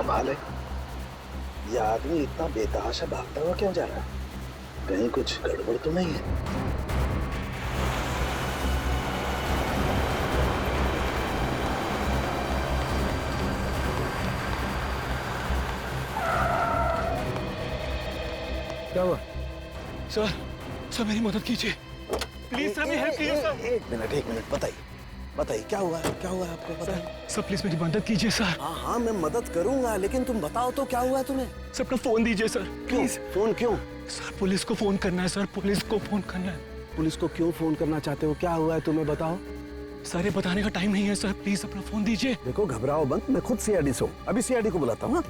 कमाल है, ये आदमी इतना बेतहाशा भागता हुआ क्यों जा रहा है? कहीं कुछ गड़बड़ तो नहीं है? क्या हुआ? सर मेरी मदद कीजिए प्लीज सर, मेरी हेल्प कीजिए सर। एक मिनट बताइए क्या हुआ है आपको? बताइए सर प्लीज मेरी मदद कीजिए सर। हाँ मैं मदद करूंगा, लेकिन तुम बताओ तो क्या हुआ है तुम्हें? सर अपना फोन दीजिए सर प्लीज। फोन क्यों? सर पुलिस को फोन करना है सर, पुलिस को फोन करना है। पुलिस को क्यों फोन करना चाहते हो? क्या हुआ है तुम्हें बताओ। सर ये बताने का टाइम नहीं है सर, प्लीज अपना फोन दीजिए। देखो घबराओ मत, मैं खुद सीआईडी से हूँ, अभी सीआईडी को बुलाता हूँ।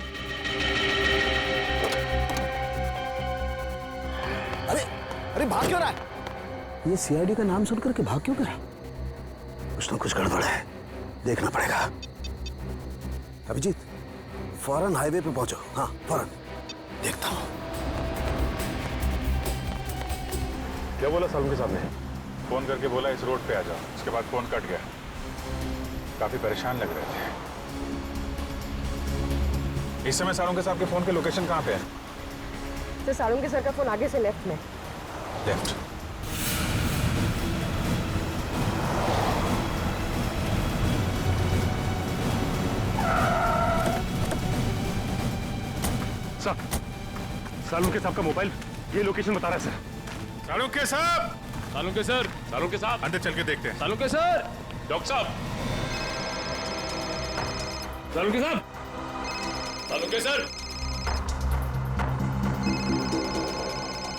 अरे भाग क्यों रहा है? ये सीआईडी का नाम सुनकर के भाग क्यों रहा? कुछ ना कुछ गड़बड़ है, देखना पड़ेगा। अभिजीत फौरन हाईवे पे पहुंचो। हाँ फौरन, देखता हूँ। क्या बोला सालुंके के सामने? फोन करके बोला इस रोड पे आ जाओ, उसके बाद फोन कट गया। काफी परेशान लग रहे थे। इस समय सालुंके साहब के फोन के लोकेशन कहाँ पे है? सर सालुंके सर का फोन आगे से लेफ्ट में। लेफ्ट। सर सालुंके साहब का मोबाइल ये लोकेशन बता रहा है सर। सालुंके साहब! सालुंके साहब अंदर चल के देखते हैं। सालुंके सर, डॉक्टर साहब, सालुंके साहब, Salunke sir,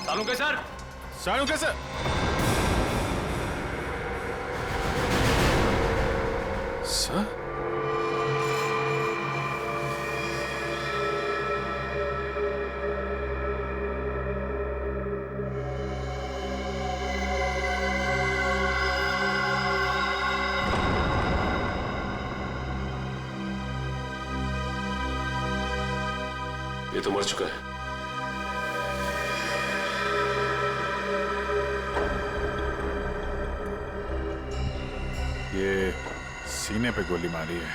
Salunke sir, Salunke sir! Sir? ये तो मर चुका है। ये सीने पे गोली मारी है।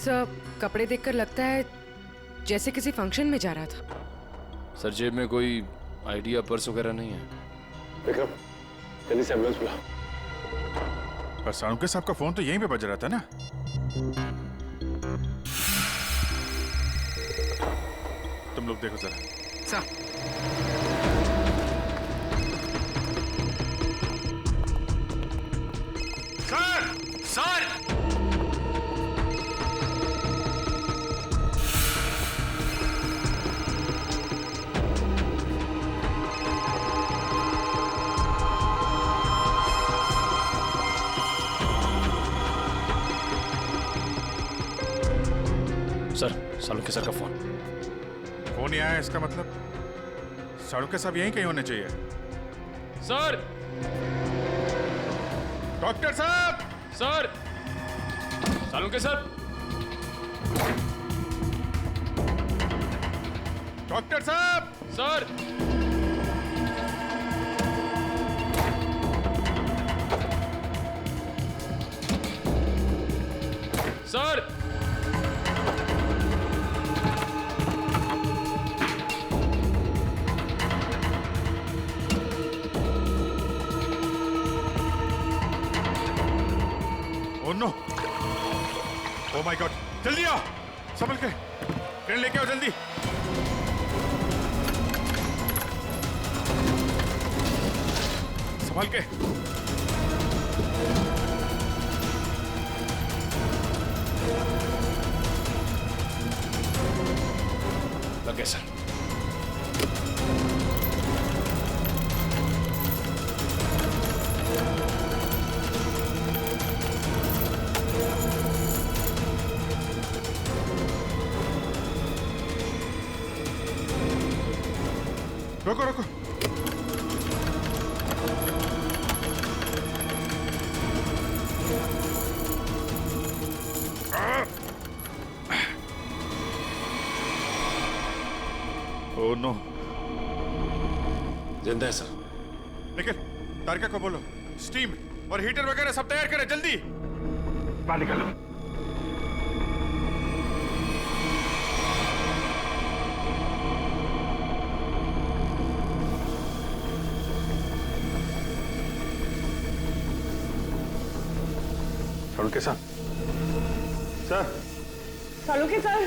सर कपड़े देखकर लगता है जैसे किसी फंक्शन में जा रहा था। सर जेब में कोई आईडी या पर्स वगैरह नहीं है। विक्रम जल्दी से एम्बुलेंस बुला। पर सालुंके साहब का फोन तो यहीं पे बज रहा था ना? तुम लोग देखो जरा। Sir sir! Sir Salunke sir का फोन। फोन ही आया, इसका मतलब सालुंके साहब यहीं कहीं होने चाहिए। सर! डॉक्टर साहब! सर! सालुंके सर! डॉक्टर साहब! Sir! Sir! Oh no! Oh my God! जल्दी आओ, संभल के ट्रेन लेके आओ जल्दी। संभल के। लग गए सर। रोको रोको। Oh no! जिंदा है सर। निखिल, तारिका को बोलो स्टीम और हीटर वगैरह सब तैयार करें जल्दी। बाहर निकालो। सालुंके साहब, सर, सालुंके सर,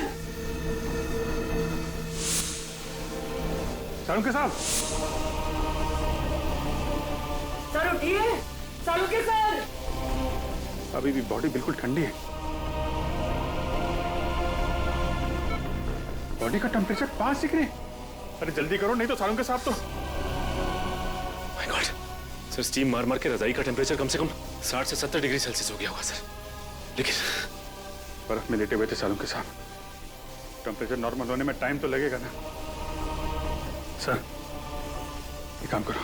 सालुंके साहब, सर उठिए, सालुंके सर। अभी भी बॉडी बिल्कुल ठंडी है। बॉडी का टेम्परेचर 5 डिग्री। अरे जल्दी करो, नहीं तो सालुंके साहब तो। माय गॉड सर, स्टीम मार मार के रजाई का टेम्परेचर कम से कम 60 से 70 डिग्री सेल्सियस हो गया होगा सर। लेकिन बर्फ में लेटे हुए थे सालुंके साहब, टेम्परेचर नॉर्मल होने में टाइम तो लगेगा ना। सर एक काम करो,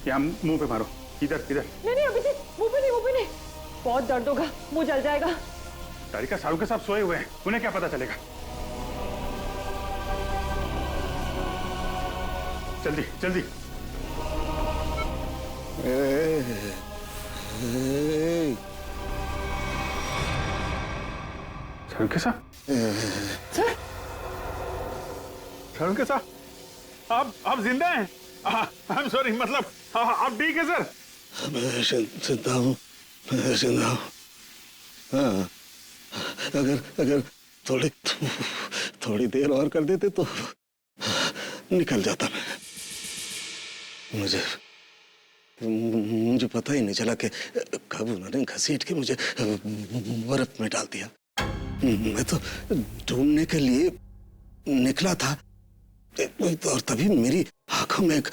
यहाँ मुंह पे मारो, इधर इधर। नहीं अभी मुंह पे नहीं, बहुत दर्द होगा, मुंह जल जाएगा। तारिका, सालुंके साहब सोए हुए हैं, उन्हें क्या पता चलेगा। जल्दी जल्दी। सालुंके साहब, सालुंके साहब, आप जिंदा हैं? आई एम सॉरी, मतलब आप ठीक है सर? मैं जिंदा हूँ, मैं जिंदा हूँ। हाँ, अगर थोड़ी देर और कर देते तो निकल जाता मैं। मुझे पता ही नहीं चला कि कब उन्होंने घसीट के मुझे बर्फ में डाल दिया। मैं तो ढूंढने के लिए निकला था और तभी मेरी आंखों में एक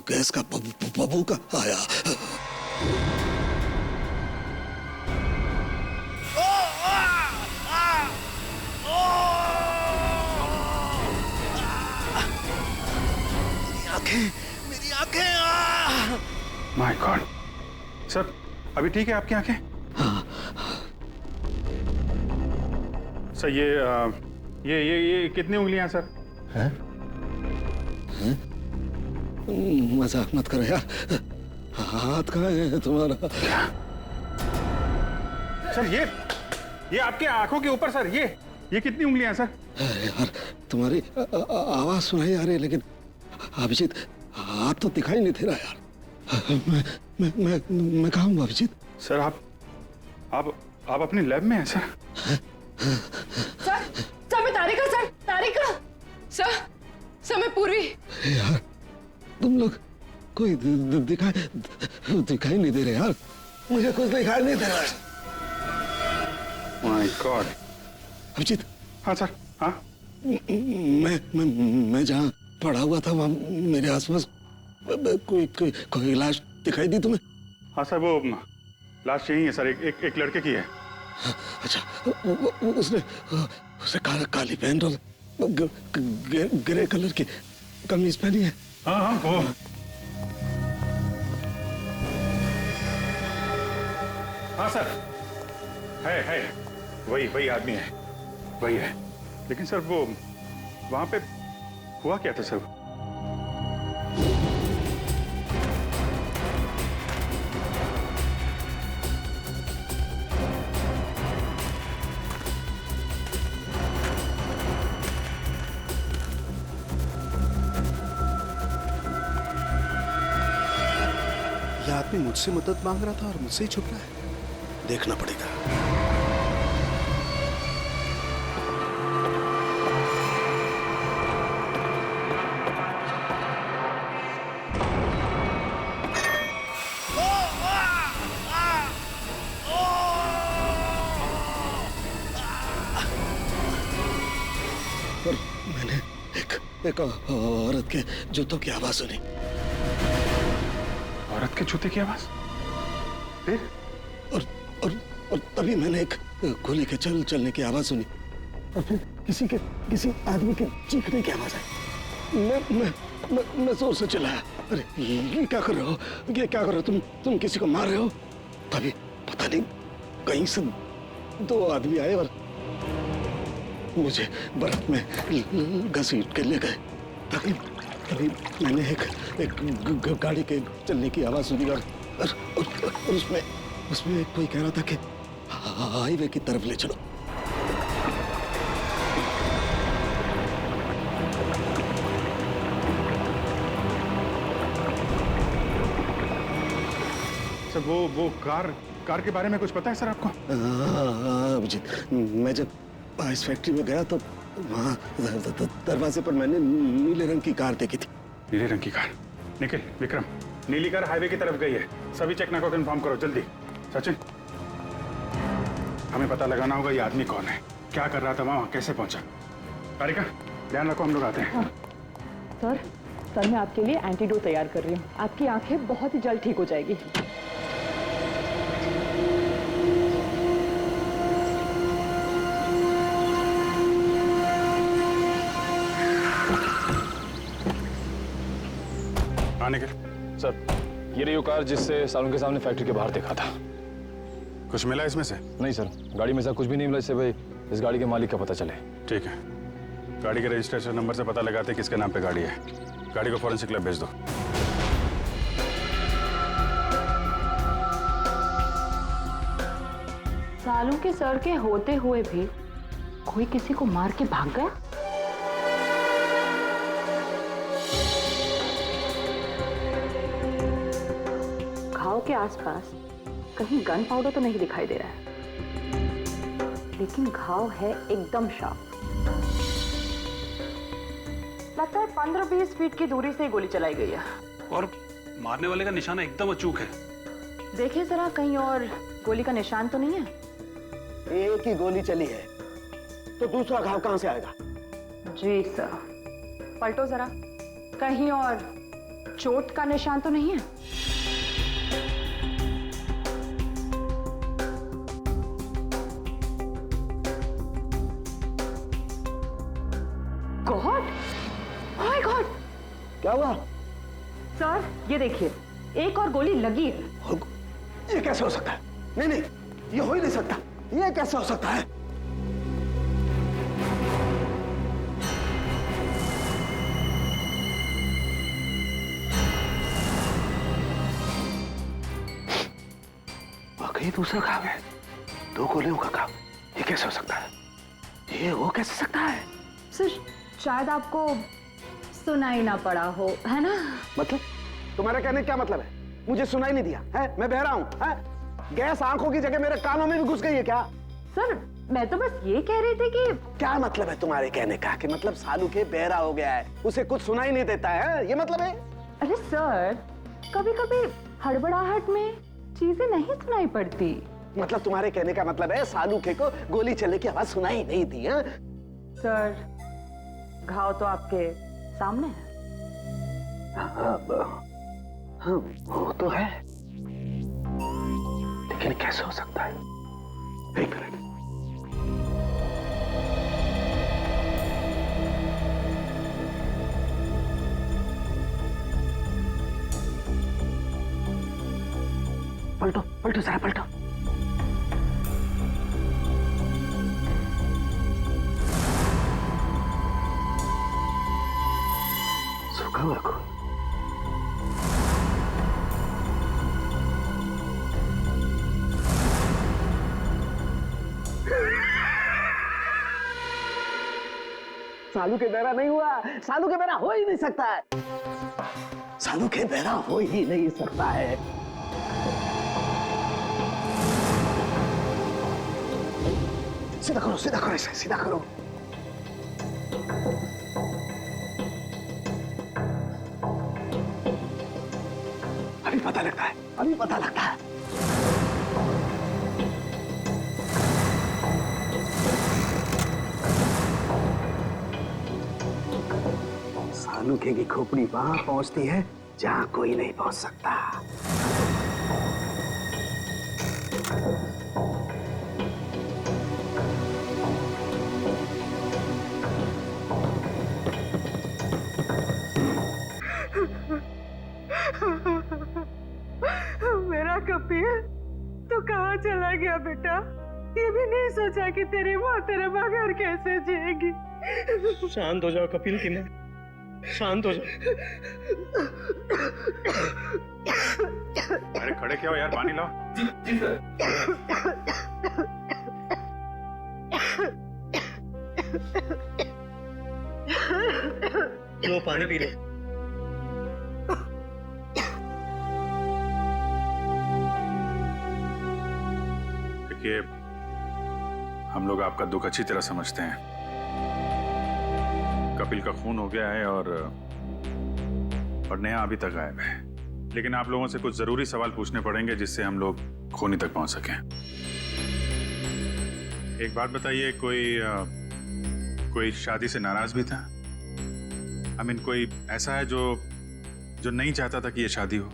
गैस का बबूका आया। मेरी आंखें। माय गॉड सर, अभी ठीक है आपकी आंखें? सर ये कितनी उंगलियां सर? हैं? मजाक मत करो यार, हाथ कहाँ है तुम्हारा? सर ये आपके आंखों के ऊपर सर, ये कितनी उंगलियां सर? यार तुम्हारी आवाज सुनाई आ रही है, लेकिन अभिजीत हाथ तो दिखाई नहीं दे रहा यार। मैं कहाँ हूँ अभिजीत? सर आप अपनी लैब में हैं सर? सर मैं तारिका, सर तारिका। सर मैं पूर्वी। यार तुम लोग कोई दिखाई नहीं दे रहे यार, मुझे कुछ दिखाई नहीं दे रहा है। My god. अभिजीत। हाँ सर, हाँ। मैं जहाँ पड़ा हुआ था वहाँ मेरे आसपास कोई लाश दिखाई दी तुम्हें? हाँ सर, वो लाश यही है सर, एक लड़के की है। अच्छा, उसने काली पैंट और ग्रे कलर की कमीज पहनी है। हाँ वो। हाँ सर, है वही आदमी है, वही है। लेकिन सर वो वहां पे हुआ क्या था सर? यह आदमी मुझसे मदद मांग रहा था और मुझसे ही छुप रहा है, देखना पड़ेगा। और मैंने एक औरत के जूतों की आवाज सुनी। औरत के जूते की आवाज? फिर? और तभी मैंने एक गोली के चलने की आवाज सुनी, और फिर किसी आदमी के चीखने की आवाज आई। मैं जोर से चिल्लाया, अरे ये क्या कर रहे हो, ये क्या कर रहे हो तुम किसी को मार रहे हो? तभी पता नहीं कहीं से दो आदमी आए और मुझे बर्फ में घसीट के ले गए। तभी मैंने एक गाड़ी के चलने की आवाज सुनी और उसमें कोई कह रहा था कि हाईवे की तरफ ले चलो। सर वो कार के बारे में कुछ पता है सर आपको? अभिजीत, मैं जब इस फैक्ट्री में गया तो वहाँ दरवाजे पर मैंने नीले रंग की कार देखी थी। नीले रंग की कार? निखिल, विक्रम, नीली कार हाईवे की तरफ गई है। सभी चेकना को इन्फॉर्म करो जल्दी। सचिन, हमें पता लगाना होगा ये आदमी कौन है, क्या कर रहा था वहां, कैसे पहुंचा। कारिका, ध्यान रखो, हम लोग आते हैं। हाँ। सर मैं आपके लिए एंटीडोट तैयार कर रही हूँ। आपकी आंखें बहुत ही जल्द ठीक हो जाएगी। निखिल। सर, ये रही वो कार जिससे सालों के सामने फैक्ट्री के बाहर देखा था। कुछ मिला इसमें से? नहीं सर, गाड़ी में से कुछ भी नहीं मिला इससे भाई इस गाड़ी के मालिक का पता चले। ठीक है, गाड़ी के रजिस्ट्रेशन नंबर से पता लगाते किसके नाम पे गाड़ी है। गाड़ी को फॉरेंसिक लैब भेज दो। सालों के सर के होते हुए भी कोई किसी को मार के भाग गया। घाव के आसपास कहीं गन पाउडर तो नहीं दिखाई दे रहा है, लेकिन घाव है एकदम शार्प। लगता है 15-20 फीट की दूरी से गोली चलाई गई है। और मारने वाले का निशाना एकदम अचूक है। देखिए जरा, कहीं और गोली का निशान तो नहीं है? एक ही गोली चली है तो दूसरा घाव कहां से आएगा? जी सर। पलटो जरा, कहीं और चोट का निशान तो नहीं है? गॉड, माय गॉड, क्या हुआ? सर ये देखिए, एक और गोली लगी है। ये कैसे हो सकता है? नहीं नहीं, ये हो ही नहीं सकता। ये कैसे हो सकता है? वाकई दूसरा घाव है, 2 गोलियों का घाव। ये कैसे हो सकता है? ये हो कैसे सकता है? सर शायद आपको सुनाई ना पड़ा हो, है ना? मतलब तुम्हारा कहने का क्या मतलब है? मुझे सुनाई नहीं दिया है? मैं बहरा हूं है? गैस आंखों की जगह मेरे कानों में भी घुस गई है क्या? सर मैं तो बस ये कह रही थी कि क्या मतलब है तुम्हारे कहने का? कि मतलब सालू के बहरा हो गया है, उसे कुछ सुनाई नहीं देता है, ये मतलब है? अरे सर, कभी कभी हड़बड़ाहट में चीजें नहीं सुनाई पड़ती। मतलब तुम्हारे कहने का मतलब है सालू के को गोली चलने की आवाज सुनाई नहीं दी है? सर घाव तो आपके सामने है। हाँ, वो तो है, लेकिन कैसे हो सकता है? एक मिनट। पलटो पलटो जरा पलटो। सूखा हुआ खून। सालू के बहरा नहीं हुआ। सालू के बहरा हो ही नहीं सकता है। सालू के बहरा हो ही नहीं सकता है। सीधा करो इसे, सीधा करो। अभी पता लगता है, अभी पता लगता है। सालूके की खोपड़ी वहां पहुंचती है जहां कोई नहीं पहुंच सकता। मेरा कपिल, तू कहाँ चला गया बेटा? ये भी नहीं सोचा कि तेरी माँ तेरे बगैर कैसे जिएगी। शांत हो जाओ कपिल की माँ, शांत हो जाओ। अरे खड़े क्या हो यार, पानी लाओ। जी सर। लो पानी पी लो। देखिए, हम लोग आपका दुख अच्छी तरह समझते हैं। कपिल का खून हो गया है और नेहा अभी तक गायब है। लेकिन आप लोगों से कुछ जरूरी सवाल पूछने पड़ेंगे जिससे हम लोग खूनी तक पहुंच सकें। एक बात बताइए, कोई शादी से नाराज भी था? आई मीन, कोई ऐसा है जो नहीं चाहता था कि ये शादी हो?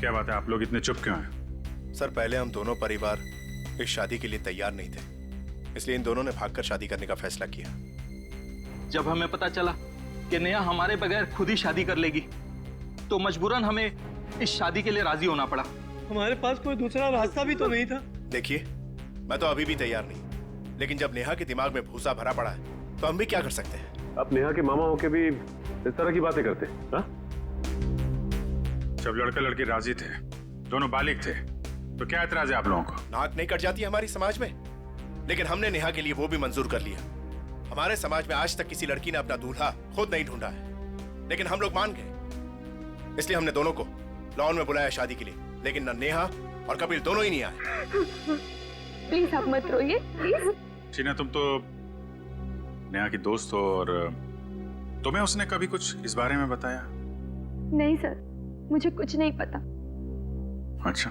क्या बात है, आप लोग इतने चुप क्यों हैं? सर, पहले हम दोनों परिवार इस शादी के लिए तैयार नहीं थे, इसलिए इन दोनों ने भागकर शादी करने का फैसला किया। जब हमें पता चला कि नेहा हमारे बगैर खुद ही शादी कर लेगी, तो मजबूरन हमें इस शादी के लिए राजी होना पड़ा। हमारे पास कोई दूसरा रास्ता भी तो नहीं था। देखिए, मैं तो अभी भी तैयार नहीं, लेकिन जब नेहा के दिमाग में भूसा भरा पड़ा है तो हम भी क्या कर सकते हैं। आप नेहा के मामा होके भी इस तरह की बातें करते हैं? हाँ? जब लड़का लड़की राजी थे, दोनों बालिग थे, तो क्या एतराज है आप लोगों को? नाक नहीं कट जाती हमारी समाज में, लेकिन हमने नेहा के लिए वो भी मंजूर कर लिया। हमारे समाज में आज तक किसी लड़की ने अपना दूल्हा खुद नहीं ढूंढा है, लेकिन हम लोग मान गए, इसलिए हमने दोनों को लॉन में बुलाया शादी के लिए। लेकिन न नेहा और कपिल दोनों ही नहीं आए। प्लीज आप मत रोइए, प्लीज। शीना, तुम तो नेहा की दोस्त हो, और तुम्हें उसने कभी कुछ इस बारे में बताया? नहीं सर, मुझे कुछ नहीं पता। अच्छा,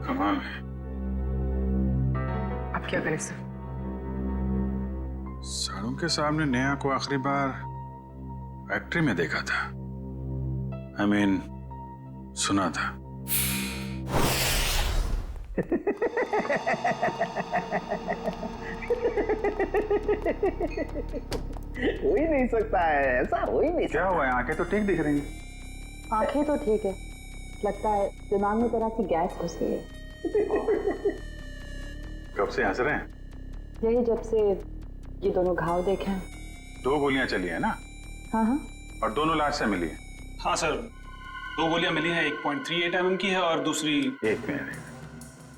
कमाल है। अब क्या करें सर? सारों के सामने नेहा को आखिरी बार फैक्ट्री में देखा था। I mean, सुना था। हो ही नहीं सकता है, ऐसा हो ही नहीं क्या हुआ है? आंखें तो ठीक दिख रही हैं। आंखें तो ठीक है, लगता है दिमाग में जरा सी गैस घुस गई है। कब से हंस रहे हैं? यही जब से ये दोनों घाव देखे हैं। 2 गोलियां चली है ना? हाँ हाँ। और दोनों लाश से मिली है? हाँ सर, 2 गोलियां मिली हैं, 1.38 mm की है और दूसरी 1 मिनट,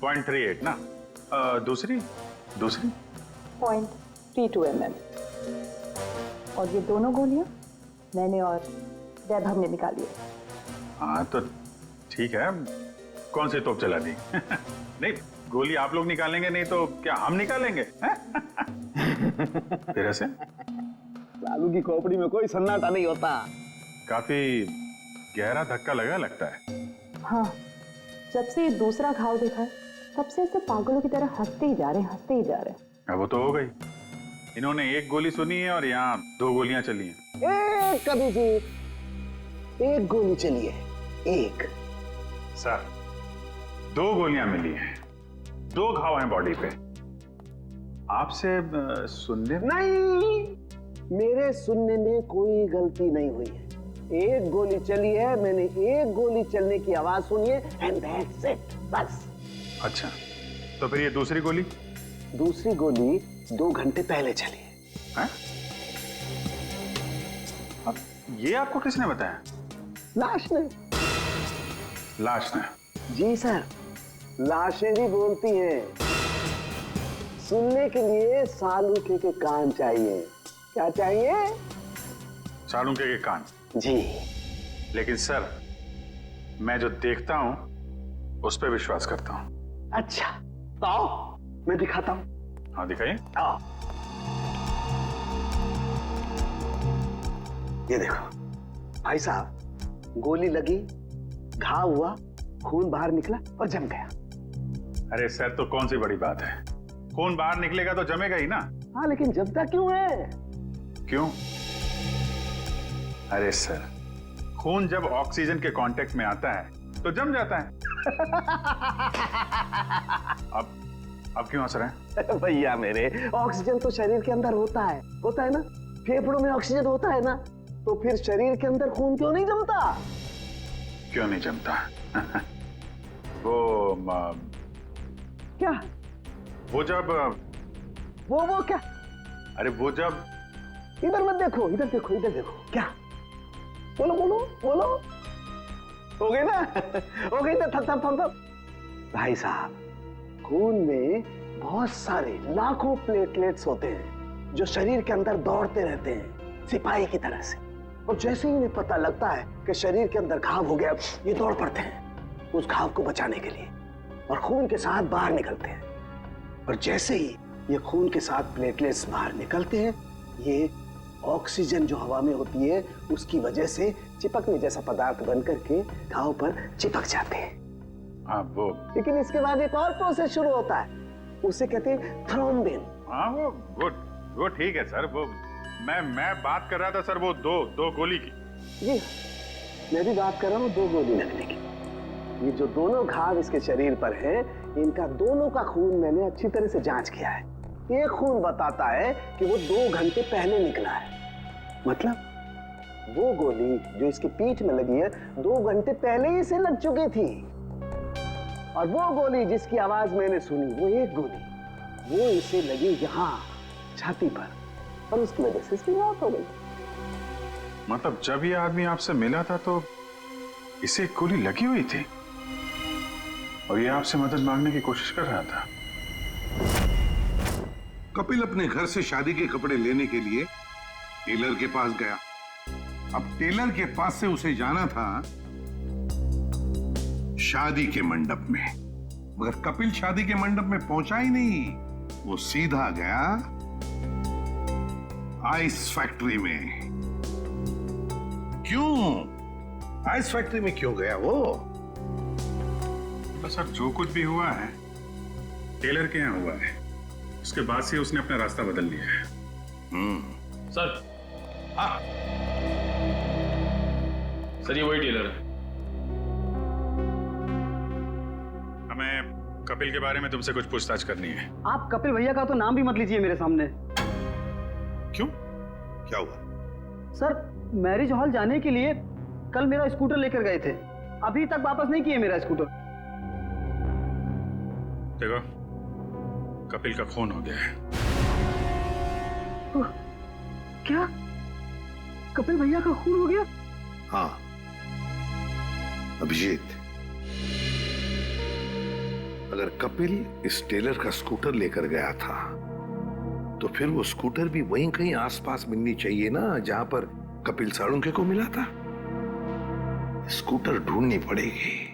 0.38 ना? दूसरी 0.32 mm। और ये दोनों गोलियां मैंने और वैभव ने निकाली है। हाँ तो ठीक है, कौन सी तोप चला दी? नहीं, गोली आप लोग निकालेंगे नहीं तो क्या हम निकालेंगे? फिर ऐसे लालू की खोपड़ी में कोई सन्नाटा नहीं होता। काफी गहरा धक्का लगा लगता है। हाँ, जब से ये दूसरा घाव देखा है तब से ऐसे पागलों की तरह हंसते ही जा रहे हैं। अब वो तो हो गई, इन्होंने 1 गोली सुनी है और यहाँ 2 गोलियां चली हैं। कभी जी 1 गोली चली है, 1। सर, 2 गोलियां मिली हैं, 2 घाव हैं बॉडी पे। आपसे सुनने नहीं, मेरे सुनने में कोई गलती नहीं हुई है। 1 गोली चली है, मैंने 1 गोली चलने की आवाज सुनी है, एंड दैट्स इट, बस। अच्छा, तो फिर ये दूसरी गोली? दूसरी गोली 2 घंटे पहले चली है। अब ये आपको किसने बताया? लाश ने। लाश ने? जी सर, लाशें भी बोलती हैं। सुनने के लिए सालूके के कान चाहिए। क्या चाहिए? सालूके के कान? जी। लेकिन सर, मैं जो देखता हूं उस पर विश्वास करता हूं। अच्छा, तो आओ मैं दिखाता हूं। हाँ दिखाइए। आओ, ये देखो भाई साहब, गोली लगी, घाव हुआ, खून बाहर निकला और जम गया। अरे सर, तो कौन सी बड़ी बात है, खून बाहर निकलेगा तो जमेगा ही ना। हाँ, लेकिन जमता क्यों है? क्यों? अरे सर, खून जब ऑक्सीजन के कांटेक्ट में आता है तो जम जाता है। अब क्यों हंस रहे हैं? भैया मेरे, ऑक्सीजन तो शरीर के अंदर होता है ना? फेफड़ों में ऑक्सीजन होता है ना, तो फिर शरीर के अंदर खून क्यों नहीं जमता? क्यों नहीं जमता? वो क्या? वो जब वो क्या? अरे वो जब, इधर मत देखो, इधर देखो, इधर देखो। क्या? बोलो बोलो बोलो। हो गई ना? हो गई ना? थम। भाई साहब, खून में बहुत सारे लाखों प्लेटलेट्स होते हैं जो शरीर के अंदर दौड़ते रहते हैं, सिपाही की तरह से। और जैसे ही इन्हें पता लगता है कि शरीर के अंदर घाव हो गया, ये दौड़ पड़ते हैं उस घाव को बचाने के लिए और खून के साथ बाहर निकलते हैं। और जैसे ही ये खून के साथ प्लेटलेट्स बाहर निकलते हैं, ये ऑक्सीजन जो हवा में होती है उसकी वजह से चिपकने जैसा पदार्थ बनकर के घाव पर चिपक जाते हैं। वो लेकिन इसके बाद एक और प्रोसेस शुरू होता है, उसे कहते हैं थ्रोम्बिन। हाँ वो ठीक है सर। वो मैं बात कर रहा था सर, वो दो गोली की। जी मैं भी बात कर रहा हूँ 2 गोली लगने की। ये जो दोनों घाव इसके शरीर पर हैं, इनका दोनों का खून मैंने अच्छी तरह से जांच किया है। एक खून बताता है कि वो 2 घंटे पहले निकला है, मतलब वो गोली जो इसकी पीठ में लगी है 2 घंटे पहले ही इसे लग चुकी थी। और वो गोली जिसकी आवाज मैंने सुनी, वो एक गोली वो इसे लगी यहाँ छाती पर, और उसकी वजह से इसकी मौत हो गई। मतलब जब ये आदमी आपसे मिला था तो इसे गोली लगी हुई थी और ये आपसे मदद मांगने की कोशिश कर रहा था। कपिल अपने घर से शादी के कपड़े लेने के लिए टेलर के पास गया। अब टेलर के पास से उसे जाना था शादी के मंडप में, मगर कपिल शादी के मंडप में पहुंचा ही नहीं। वो सीधा गया आइस फैक्ट्री में। क्यों आइस फैक्ट्री में क्यों गया वो? तो सर जो कुछ भी हुआ है टेलर के यहाँ हुआ है, उसके बाद से उसने अपना रास्ता बदल लिया है। सर सर ये वही टेलर है। हमें कपिल के बारे में तुमसे कुछ पूछताछ करनी है। आप कपिल भैया का तो नाम भी मत लीजिए मेरे सामने। क्यों, क्या हुआ? सर मैरिज हॉल जाने के लिए कल मेरा स्कूटर लेकर गए थे, अभी तक वापस नहीं किए मेरा स्कूटर। देखो कपिल का खून हो गया है। क्या कपिल भैया का खून हो गया? हाँ अभिजीत, अगर कपिल इस टेलर का स्कूटर लेकर गया था तो फिर वो स्कूटर भी वहीं कहीं आसपास मिलनी चाहिए ना जहां पर कपिल साळुंखे को मिला था। स्कूटर ढूंढनी पड़ेगी।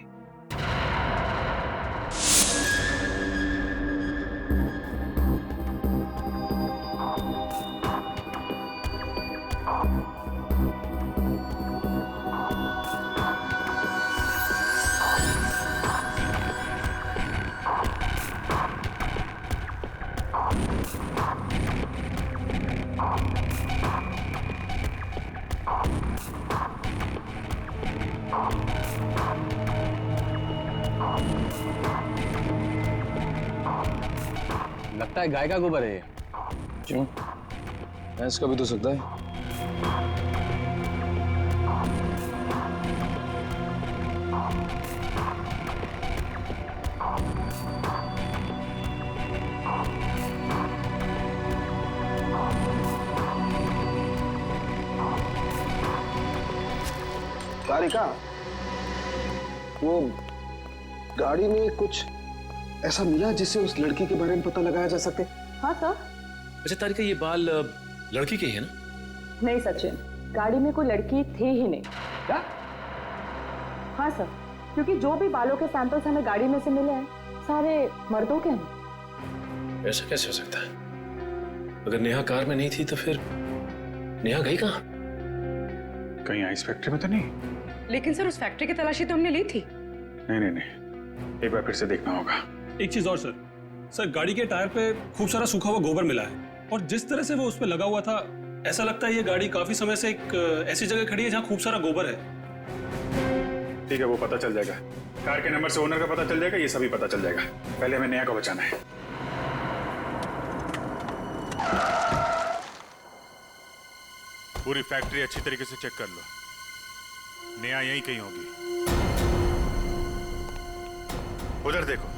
लगता है गाय का गोबर है ये। क्यों, भैंस का भी तो सकता है। तारिका, वो गाड़ी में कुछ ऐसा मिला जिससे उस लड़की के बारे में पता लगाया जा सके? हाँ सर। अच्छा तारिका, ये बाल लड़की के ही है ना? नहीं सचिन, गाड़ी में कोई लड़की थी ही नहीं। क्या? हाँ सर, क्योंकि जो भी बालों के सैंपल्स हमें गाड़ी में से मिले हैं सारे मर्दों के हैं। ऐसा कैसे हो सकता है? अगर नेहा कार में नहीं थी तो फिर नेहा गई कहाँ? कहीं आइस फैक्ट्री में तो नहीं? लेकिन सर उस फैक्ट्री की तलाशी तो हमने ली थी। नहीं, एक बार फिर से देखना होगा। एक चीज और सर, गाड़ी के टायर पे खूब सारा सूखा हुआ गोबर मिला है और जिस तरह से वो उस पे लगा हुआ था ऐसा लगता है ये गाड़ी काफी समय से एक ऐसी जगह खड़ी है जहाँ खूब सारा गोबर है। ठीक है, वो पता चल जाएगा। कार के नंबर से ओनर का पता चल जाएगा, ये सभी पता चल जाएगा। पहले हमें नेहा को बचाना है। पूरी फैक्ट्री अच्छी तरीके से चेक कर लो, नेहा यहीं कहीं होगी। उधर देखो।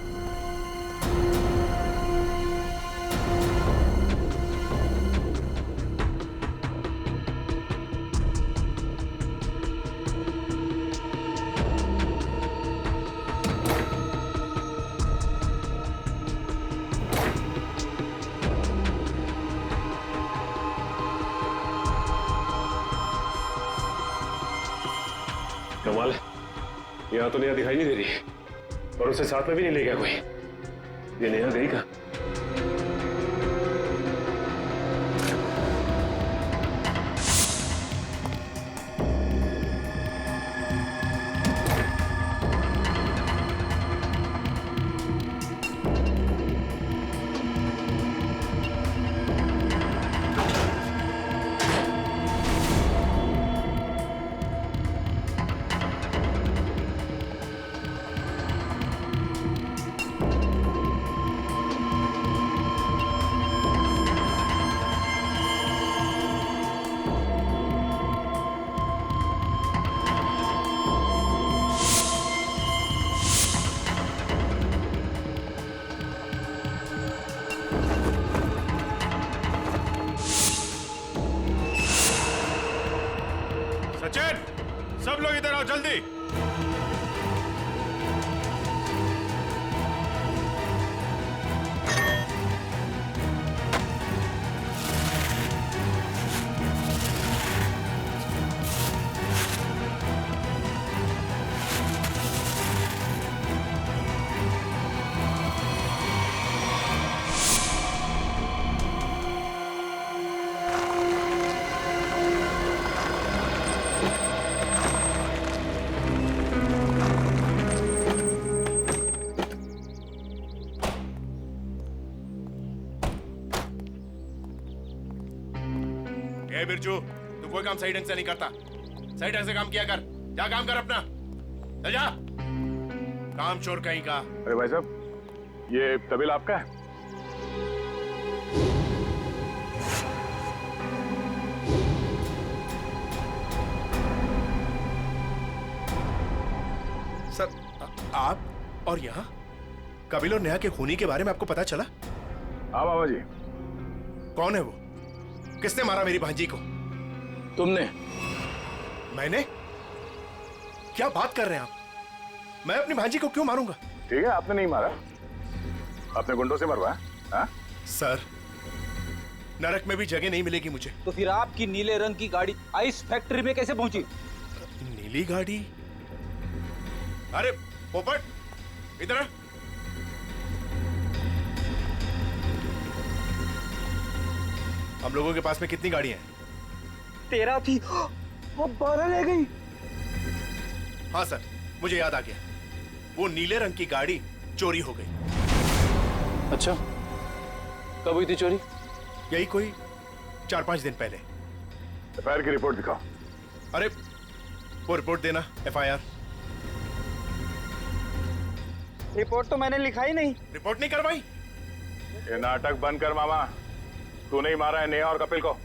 कमाल है, यहाँ तो नेहा दिखाई नहीं दे रही है और उसे साथ में भी नहीं ले गया कोई। ये नेहा गई कहाँ? सचिन, सब लोग इधर आओ जल्दी। ए बिरजू, तू कोई काम सही ढंग से नहीं करता। सही ढंग से काम किया कर। जा काम कर अपना। चल जा। काम चोर कहीं का। अरे भाई साहब, ये तबेल आपका है? सर, आप और यहाँ कपिल और नेहा के खूनी के बारे में आपको पता चला? हाँ बाबा जी। कौन है वो? किसने मारा मेरी भांजी को? तुमने। मैंने? क्या बात कर रहे हैं आप? मैं अपनी भांजी को क्यों मारूंगा? ठीक है, आपने नहीं मारा, आपने गुंडों से मरवाया। हाँ? सर, नरक में भी जगह नहीं मिलेगी मुझे। तो फिर आपकी नीले रंग की गाड़ी आइस फैक्ट्री में कैसे पहुंची? नीली गाड़ी? अरे पोपट, इधर आ। हम लोगों के पास में कितनी गाड़ियां हैं? 13 थी, वो 12 ले गई। हाँ सर, मुझे याद आ गया। वो नीले रंग की गाड़ी चोरी हो गई। अच्छा, कब हुई थी चोरी? यही कोई 4-5 दिन पहले। एफआईआर की रिपोर्ट दिखाओ। अरे वो रिपोर्ट देना, एफआईआर। रिपोर्ट तो मैंने लिखा ही नहीं। रिपोर्ट नहीं करवाई? ये नाटक बंद कर मामा। तू नहीं मारा है नेहा और कपिल को?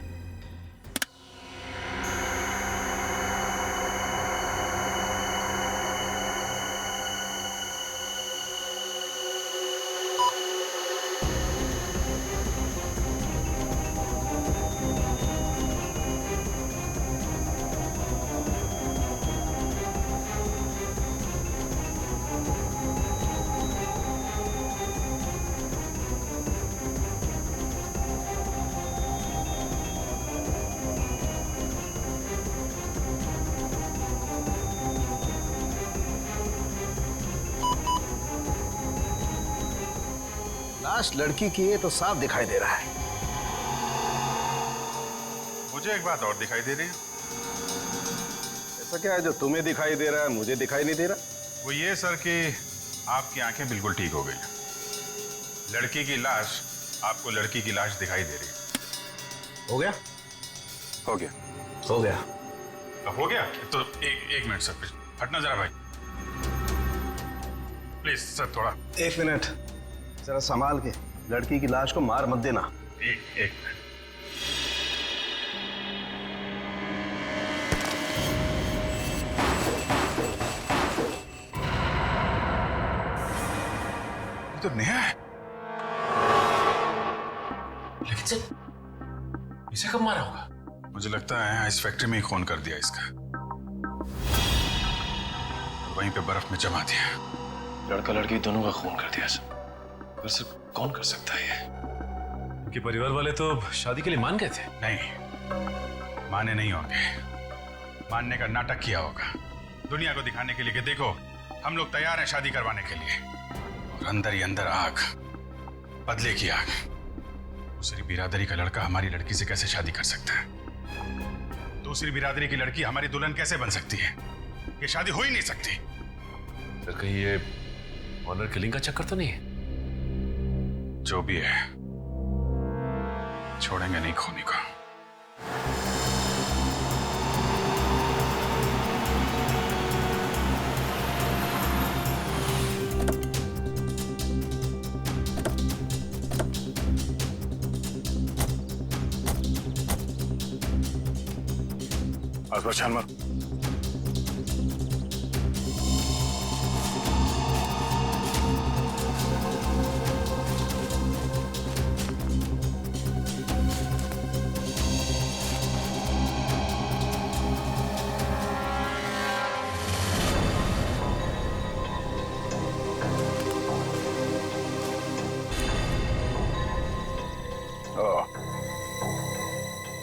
लाश लड़की की है तो साफ दिखाई दे रहा है। मुझे एक बात और दिखाई दे रही है। ऐसा क्या है जो तुम्हें दिखाई दे रहा है, मुझे दिखाई नहीं दे रहा? वो ये सर कि आपकी आंखें बिल्कुल ठीक हो गई। लड़की की लाश आपको लड़की की लाश दिखाई दे रही है। हो गया? हो गया। हो गया। हो गया? तो एक मिनट सर, हटना जरा भाई, प्लीज सर, थोड़ा। 1 मिनट, जरा संभाल के। लड़की की लाश को मार मत देना। एक मिनट। ये तो नेहा है। लेकिन सर, इसे कब मारा होगा? मुझे लगता है इस फैक्ट्री में ही खून कर दिया इसका, वहीं पे बर्फ में जमा दिया। लड़का लड़की दोनों का खून कर दिया सर। पर सर, कौन कर सकता है ये? इनके परिवार वाले तो शादी के लिए मान गए थे। नहीं, माने नहीं होंगे, मानने का नाटक किया होगा। दुनिया को दिखाने के लिए कि देखो हम लोग तैयार हैं शादी करवाने के लिए, और अंदर ही अंदर आग, बदले की आग। दूसरी बिरादरी का लड़का हमारी लड़की से कैसे शादी कर सकता है? दूसरी बिरादरी की लड़की हमारी दुल्हन कैसे बन सकती है? ये शादी हो ही नहीं सकती। सर कहीं ये ऑनर किलिंग का चक्कर तो नहीं है? जो भी है, छोड़ेंगे नहीं खोने को। आसपास छान मार।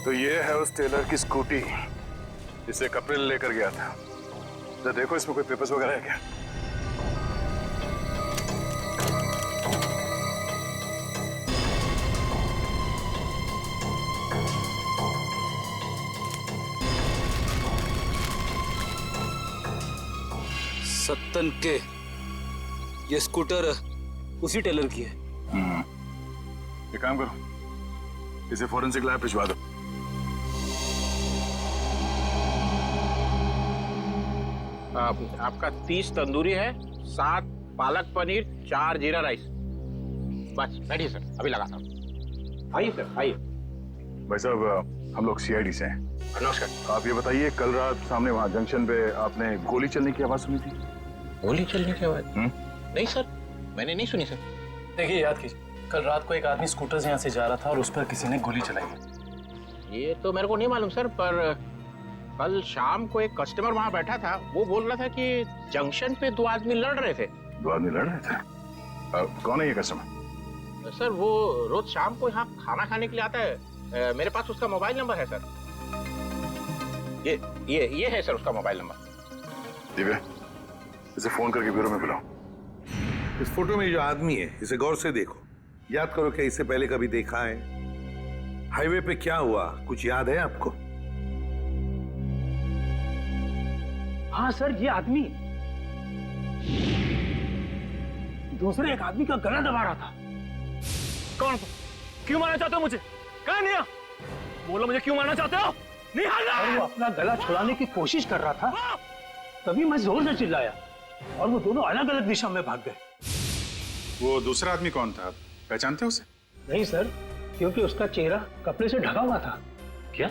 तो ये है उस टेलर की स्कूटी जिसे कपिल लेकर गया था। तो देखो इसमें कोई पेपर्स वगैरह है क्या? सत्तन के ये स्कूटर उसी टेलर की है। एक काम करो, इसे फोरेंसिक लैब भिजवा दो। आपका 30 तंदूरी है, 7 पालक पनीर, 4 जीरा राइस। बस बैठिए सर, अभी लगाता हूँ। आइए सर, आइए। भाई साहब हम लोग सीआईडी से हैं। नमस्कार। आप ये बताइए, कल रात सामने वहाँ जंक्शन पे आपने गोली चलने की आवाज सुनी थी? गोली चलने की आवाज? नहीं सर, मैंने नहीं सुनी सर। देखिए याद कीजिए, कल रात को एक आदमी स्कूटर से यहाँ से जा रहा था और उस पर किसी ने गोली चलाई। ये तो मेरे को नहीं मालूम सर, पर कल शाम को एक कस्टमर वहाँ बैठा था, वो बोल रहा था कि जंक्शन पे 2 आदमी लड़ रहे थे। 2 आदमी लड़ रहे थे? कौन है ये कस्टमर? सर वो रोज शाम को यहाँ खाना खाने के लिए आता है। मेरे पास उसका मोबाइल नंबर है सर। ये है सर उसका मोबाइल नंबर। दिव्या, इसे फोन करके ब्यूरो में बुलाओ। इस फोटो में जो आदमी है इसे गौर से देखो, याद करो क्या इसे पहले कभी देखा है? हाईवे पे क्या हुआ कुछ याद है आपको? हाँ सर, ये आदमी दूसरे एक आदमी का गला दबा रहा था। कौन? क्यों मारना चाहते हो मुझे? कहाँ नहीं? बोलो मुझे क्यों मारना चाहते हो? नहीं वो अपना गला छुड़ाने की कोशिश कर रहा था, तभी मैं जोर से चिल्लाया और वो दोनों अलग अलग दिशा में भाग गए। वो दूसरा आदमी कौन था? पहचानते हो उसे? नहीं सर, क्योंकि उसका चेहरा कपड़े से ढका हुआ था। क्या?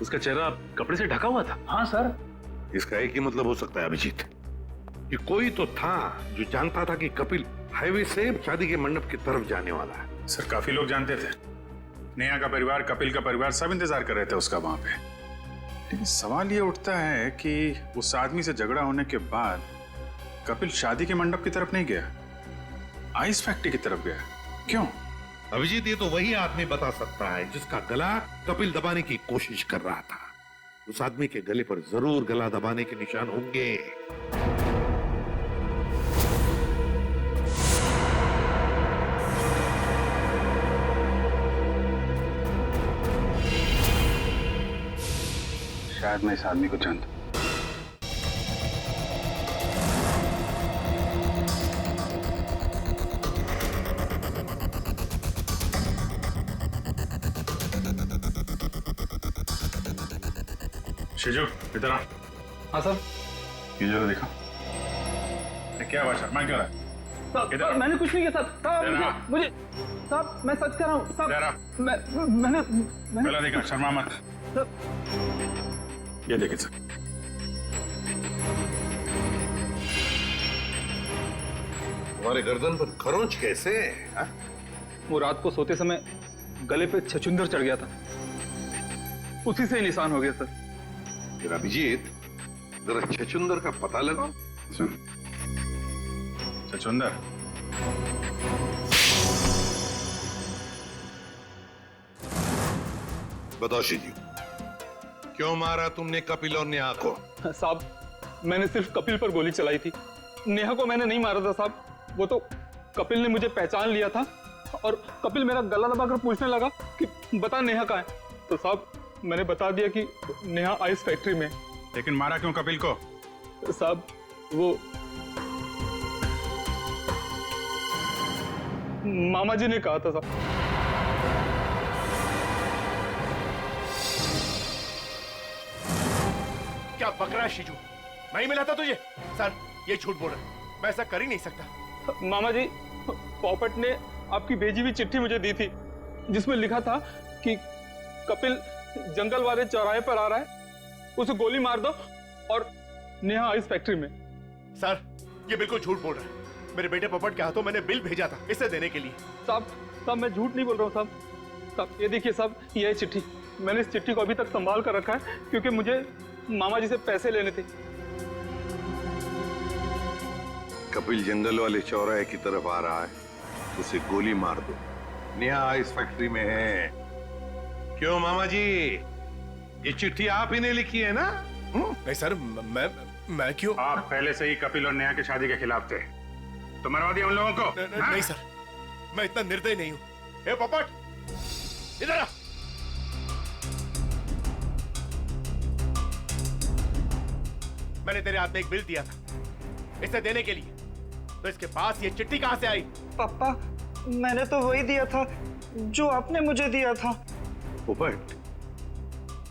उसका चेहरा कपड़े से ढका हुआ था? हाँ सर। इसका एक ही मतलब हो सकता है अभिजीत, कि कोई तो था जो जानता था कि कपिल हाईवे से शादी के मंडप की तरफ जाने वाला है। सर काफी लोग जानते थे, नेहा का परिवार, कपिल का परिवार, सब इंतजार कर रहे थे उसका वहां पे। लेकिन सवाल ये उठता है कि उस आदमी से झगड़ा होने के बाद कपिल शादी के मंडप की तरफ नहीं गया, आइस फैक्ट्री की तरफ गया। क्यों? अभिजीत, ये तो वही आदमी बता सकता है जिसका गला कपिल दबाने की कोशिश कर रहा था। उस आदमी के गले पर जरूर गला दबाने के निशान होंगे। शायद मैं इस आदमी को जानता हूं। शिजू, इधर आ। हाँ सर। ये जरा देखो। क्या हुआ? शर्मा क्यों रहा है? साहब मैंने कुछ नहीं किया साहब। मुझे साहब, मैं सच कर रहा हूँ साहब। मैंने पहला देखा, शर्मा मत। ये देखिए सर, तुम्हारे गर्दन पर खरोंच कैसे है? वो रात को सोते समय गले पे छछुंदर चढ़ गया था, उसी से निशान हो गया सर। फिर अभिजीत, जरा छछुंदर का पता लगाओ। छछुंदर? बताओ शिजू, क्यों मारा तुमने कपिल और नेहा को? साहब, मैंने सिर्फ कपिल पर गोली चलाई थी। नेहा को मैंने नहीं मारा था साहब। वो तो कपिल ने मुझे पहचान लिया था और कपिल मेरा गला दबाकर पूछने लगा कि बता नेहा कहाँ है। तो साहब मैंने बता दिया कि नेहा आइस फैक्ट्री में। लेकिन मारा क्यों कपिल को? साहब वो मामा जी ने कहा था साहब। क्या बक रहा है शीजू? मैं ही मिला था तुझे? सर ये झूठ बोल रहा है, मैं ऐसा कर ही नहीं सकता। मामा जी, पॉपट ने आपकी भेजी हुई चिट्ठी मुझे दी थी जिसमें लिखा था कि कपिल जंगल वाले चौराहे पर आ रहा है, उसे गोली मार दो और नेहा आइस फैक्ट्री में। सर ये बिल्कुल झूठ बोल रहा है। मेरे बेटे पॉपट के हाथों मैंने बिल भेजा था इसे देने के लिए। साहब मैं झूठ नहीं बोल रहा हूँ साहब। ये देखिए साहब, ये है चिट्ठी। मैंने इस चिट्ठी को अभी तक संभाल कर रखा है क्योंकि मुझे मामा जी से पैसे लेने थे। कपिल जंगल वाले चौराहे की तरफ आ रहा है, उसे गोली मार दो। नेहा आइस फैक्ट्री में है। क्यों मामा जी, ये चिट्ठी आप ही ने लिखी है ना? नहीं सर, मैं क्यों? आप पहले से ही कपिल और नेहा की शादी के खिलाफ थे, तो मरवा दिया उन लोगों को। नहीं सर, मैं इतना निर्दयी नहीं हूं। ए पोपट इधर आ। मैंने तेरे हाथ में एक बिल दिया था इसे देने के लिए, तो इसके पास ये चिट्ठी कहां से आई? पापा मैंने तो वही दिया था जो आपने मुझे दिया था। पोपट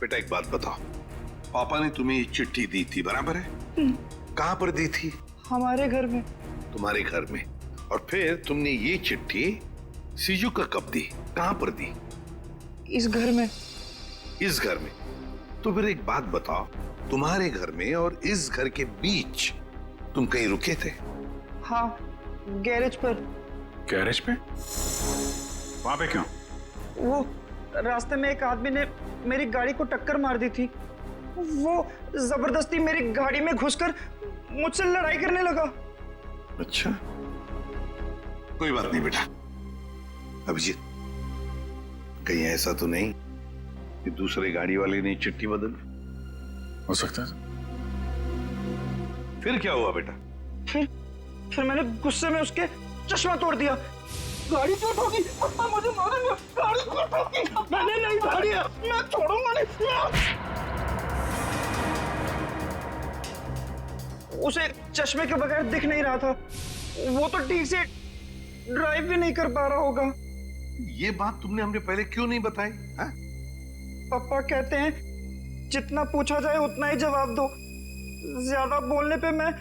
बेटा एक बात बताओ, पापा ने तुम्हें ये चिट्ठी दी थी बराबर है? कहां पर दी थी? हमारे घर में। तुम्हारे घर में? और फिर तुमने ये चिट्ठी सीजू का कब दी? कहां पर दी? इस घर में। इस घर में? तो फिर एक बात बताओ, तुम्हारे घर में और इस घर के बीच तुम कहीं रुके थे? हाँ, गैरेज पर। गैरेज पे? वहां पे क्यों? वो रास्ते में एक आदमी ने मेरी गाड़ी को टक्कर मार दी थी। वो जबरदस्ती मेरी गाड़ी में घुसकर मुझसे लड़ाई करने लगा। अच्छा, कोई बात नहीं बेटा। अभिजीत, कहीं ऐसा तो नहीं कि दूसरे गाड़ी वाले ने चिट्ठी बदली? हो सकता है। फिर क्या हुआ बेटा? फिर मैंने गुस्से में उसके चश्मा तोड़ दिया। गाड़ी क्यों ठोकी? पापा मुझे मारेंगे। गाड़ी क्यों ठोकी? मैंने नहीं गाड़ी, मैं छोड़ूंगा नहीं। उसे चश्मे के बगैर दिख नहीं रहा था। वो तो ठीक से ड्राइव भी नहीं कर पा रहा होगा। ये बात तुमने हमने पहले क्यों नहीं बताई? हाँ? पापा कहते हैं जितना पूछा जाए उतना ही जवाब दो। ज्यादा बोलने पे मैं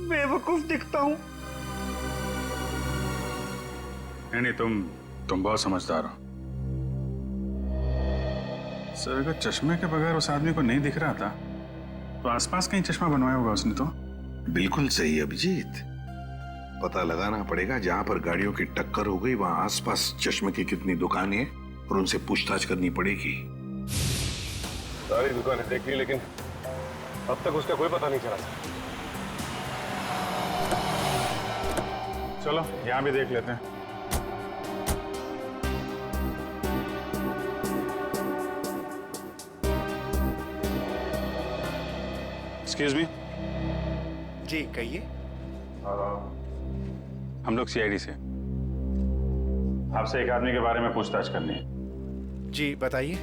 बेवकूफ दिखता हूँ। नहीं, तुम बहुत समझदार हो। सर अगर चश्मे के बगैर उस आदमी को नहीं दिख रहा था तो आसपास कहीं चश्मा बनवाया होगा उसने तो। बिल्कुल सही अभिजीत, पता लगाना पड़ेगा जहां पर गाड़ियों की टक्कर हो गई वहां आसपास चश्मे की कितनी दुकानें हैं और उनसे पूछताछ करनी पड़ेगी। सारी दुकानें देख ली लेकिन अब तक उसका कोई पता नहीं चला। चलो यहां भी देख लेते हैं। Excuse me. जी कहिए। हम लोग सीआईडी से, आपसे एक आदमी के बारे में पूछताछ करनी है। जी बताइए।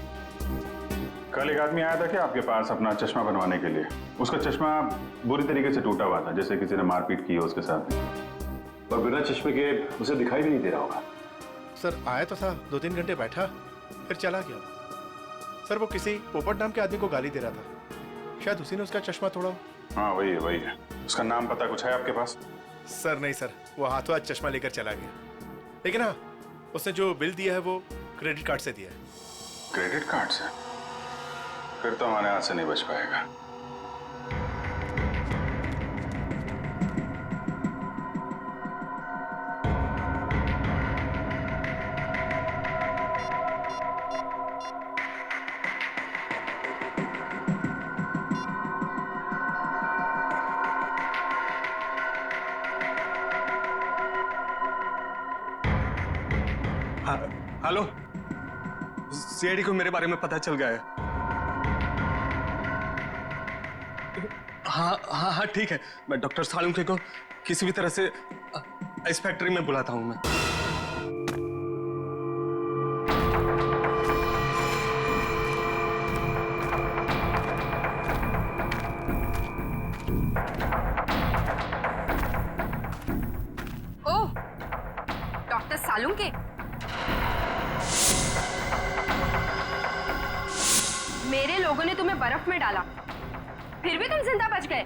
कल एक आदमी आया था क्या आपके पास अपना चश्मा बनवाने के लिए? उसका चश्मा बुरी तरीके से टूटा हुआ था, जैसे किसी ने मारपीट की हो उसके साथ, और बिना चश्मे के उसे दिखाई भी नहीं दे रहा होगा। सर आया तो था, 2-3 घंटे बैठा फिर चला गया। सर वो किसी पोपट नाम के आदमी को गाली दे रहा था, शायद उसी ने उसका चश्मा तोड़ा। हाँ वही है। उसका नाम पता कुछ है आपके पास? सर नहीं सर, वो हाथों हाथ चश्मा लेकर चला गया। लेकिन हाँ, उसने जो बिल दिया है वो क्रेडिट कार्ड से दिया है। क्रेडिट कार्ड से? फिर तो हमारे हाथ से नहीं बच पाएगा। हेलो, सीआईडी को मेरे बारे में पता चल गया है। हाँ ठीक है, मैं डॉक्टर सालुंके को किसी भी तरह से इस फैक्ट्री में बुलाता हूँ मैं। ओह, डॉक्टर सालुंके। मेरे लोगों ने तुम्हें बर्फ में डाला, फिर भी तुम जिंदा बच गए।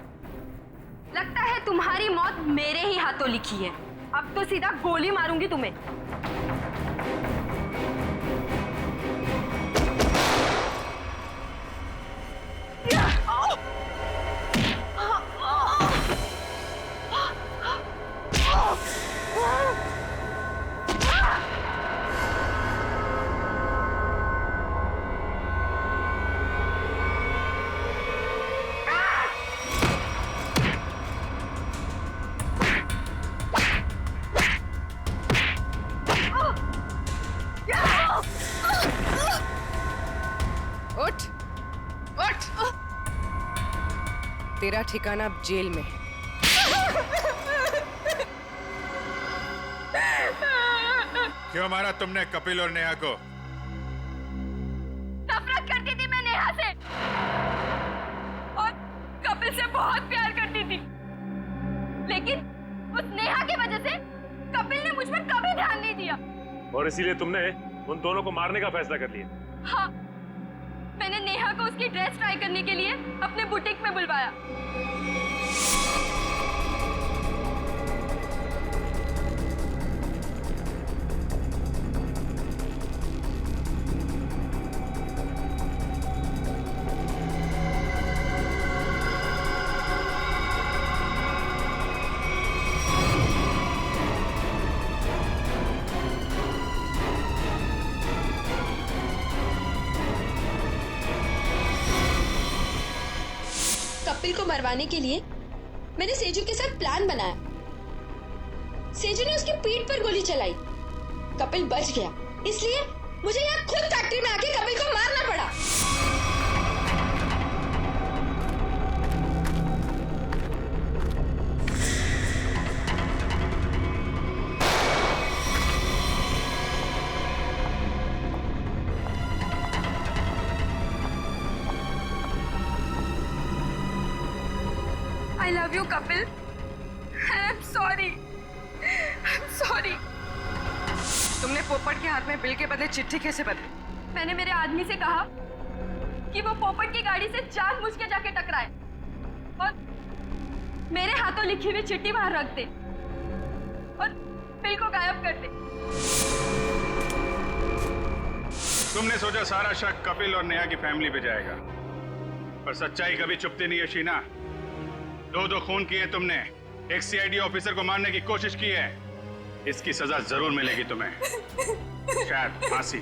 लगता है तुम्हारी मौत मेरे ही हाथों लिखी है। अब तो सीधा गोली मारूंगी तुम्हें। उठ, उठ। तेरा ठिकाना अब जेल में है। क्यों मारा तुमने कपिल और नेहा को? नफरत करती थी मैं नेहा से और कपिल से बहुत प्यार करती थी, लेकिन उस नेहा की वजह से कपिल ने मुझ पर कभी ध्यान नहीं दिया। और इसीलिए तुमने उन दोनों को मारने का फैसला कर लिया? हाँ, मैंने नेहा को उसकी ड्रेस ट्राई करने के लिए अपने बुटीक में बुलवाया। कपिल को मरवाने के लिए मैंने सेजू के साथ प्लान बनाया। सेजू ने उसकी पीठ पर गोली चलाई, कपिल बच गया, इसलिए मुझे यहाँ खुद फैक्ट्री में आके कपिल को मारना पड़ा। I love you, Kapil. And I'm sorry. I'm sorry. तुमने पोपट के हाथ में बिल के बदले चिट्ठी कैसे बदली? मैंने मेरे आदमी से कहा कि वो पोपट की गाड़ी से जानबूझ के जाके टकराए और मेरे हाथों लिखी हुई चिट्ठी बाहर रख दे और बिल को गायब कर दे। तुमने सोचा सारा शक कपिल और नेहा की फैमिली पे जाएगा, पर सच्चाई कभी छुपती नहीं है शीना। दो खून किए तुमने, एक सीआईडी ऑफिसर को मारने की कोशिश की है, इसकी सजा जरूर मिलेगी तुम्हें, शायद फांसी।